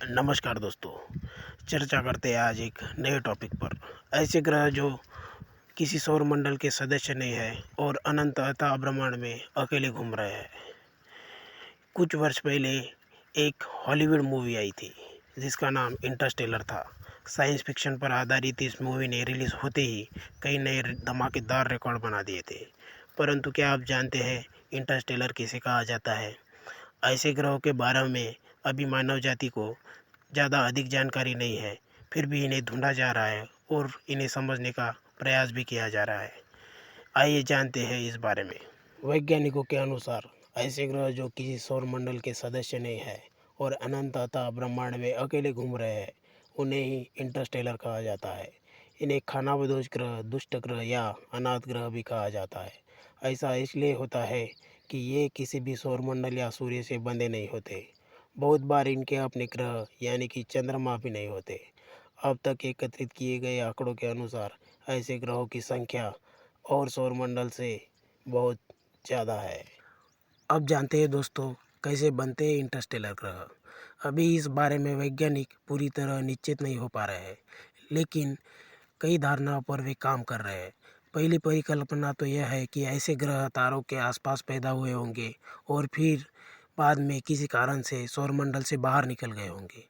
नमस्कार दोस्तों। चर्चा करते हैं आज एक नए टॉपिक पर। ऐसे ग्रह जो किसी सौर मंडल के सदस्य नहीं है और अनंत अथाह ब्रह्मांड में अकेले घूम रहे हैं। कुछ वर्ष पहले एक हॉलीवुड मूवी आई थी जिसका नाम इंटरस्टेलर था। साइंस फिक्शन पर आधारित इस मूवी ने रिलीज़ होते ही कई नए धमाकेदार रिकॉर्ड बना दिए थे। परंतु क्या आप जानते हैं इंटरस्टेलर किसे कहा जाता है? ऐसे ग्रहों के बारे में अभी मानव जाति को ज़्यादा अधिक जानकारी नहीं है, फिर भी इन्हें ढूंढा जा रहा है और इन्हें समझने का प्रयास भी किया जा रहा है। आइए जानते हैं इस बारे में। वैज्ञानिकों के अनुसार ऐसे ग्रह जो किसी सौर मंडल के सदस्य नहीं है और अनंत अथाह ब्रह्मांड में अकेले घूम रहे हैं, उन्हें ही इंटरस्टेलर कहा जाता है। इन्हें खानाबदोश ग्रह, दुष्ट ग्रह या अनाथ ग्रह भी कहा जाता है। ऐसा इसलिए होता है कि ये किसी भी सौरमंडल या सूर्य से बंधे नहीं होते। बहुत बार इनके अपने ग्रह यानी कि चंद्रमा भी नहीं होते। अब तक एकत्रित किए गए आंकड़ों के अनुसार ऐसे ग्रहों की संख्या और सौरमंडल से बहुत ज़्यादा है। अब जानते हैं दोस्तों कैसे बनते हैं इंटरस्टेलर ग्रह। अभी इस बारे में वैज्ञानिक पूरी तरह निश्चित नहीं हो पा रहे हैं, लेकिन कई धारणाओं पर वे काम कर रहे हैं। पहली परिकल्पना तो यह है कि ऐसे ग्रह तारों के आसपास पैदा हुए होंगे और फिर बाद में किसी कारण से सौरमंडल से बाहर निकल गए होंगे।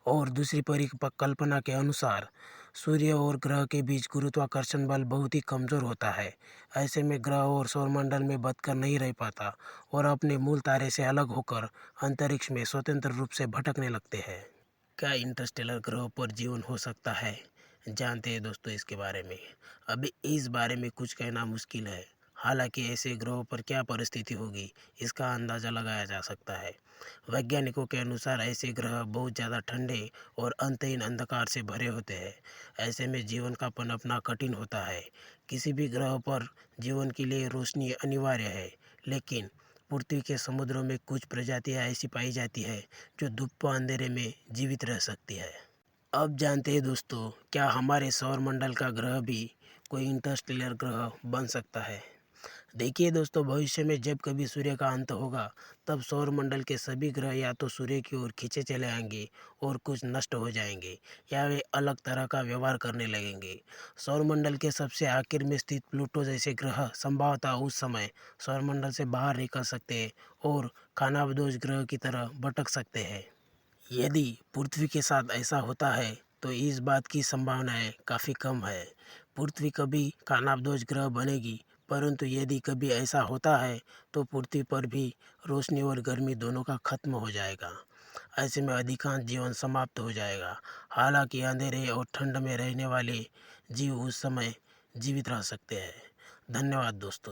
और दूसरी परिकल्पना के अनुसार सूर्य और ग्रह के बीच गुरुत्वाकर्षण बल बहुत ही कमज़ोर होता है। ऐसे में ग्रह और सौरमंडल में बंधकर नहीं रह पाता और अपने मूल तारे से अलग होकर अंतरिक्ष में स्वतंत्र रूप से भटकने लगते हैं। क्या इंटरस्टेलर ग्रहों पर जीवन हो सकता है? जानते हैं दोस्तों इसके बारे में। अभी इस बारे में कुछ कहना मुश्किल है। हालांकि ऐसे ग्रहों पर क्या परिस्थिति होगी इसका अंदाज़ा लगाया जा सकता है। वैज्ञानिकों के अनुसार ऐसे ग्रह बहुत ज़्यादा ठंडे और अंतहीन अंधकार से भरे होते हैं। ऐसे में जीवन का पनपना कठिन होता है। किसी भी ग्रह पर जीवन के लिए रोशनी अनिवार्य है, लेकिन पृथ्वी के समुद्रों में कुछ प्रजातियां ऐसी पाई जाती है जो धूप व अंधेरे में जीवित रह सकती है। अब जानते हैं दोस्तों क्या हमारे सौरमंडल का ग्रह भी कोई इंटरस्टेलर ग्रह बन सकता है? देखिए दोस्तों, भविष्य में जब कभी सूर्य का अंत होगा तब सौरमंडल के सभी ग्रह या तो सूर्य की ओर खींचे चले आएंगे और कुछ नष्ट हो जाएंगे या वे अलग तरह का व्यवहार करने लगेंगे। सौरमंडल के सबसे आखिर में स्थित प्लूटो जैसे ग्रह संभवतः उस समय सौरमंडल से बाहर निकल सकते हैं और खानाबदोश ग्रह की तरह भटक सकते हैं। यदि पृथ्वी के साथ ऐसा होता है तो इस बात की संभावनाएं काफ़ी कम है। पृथ्वी कभी खानाबदोश ग्रह बनेगी, परंतु यदि कभी ऐसा होता है तो पृथ्वी पर भी रोशनी और गर्मी दोनों का खत्म हो जाएगा। ऐसे में अधिकांश जीवन समाप्त हो जाएगा। हालांकि अंधेरे और ठंड में रहने वाले जीव उस समय जीवित रह सकते हैं। धन्यवाद दोस्तों।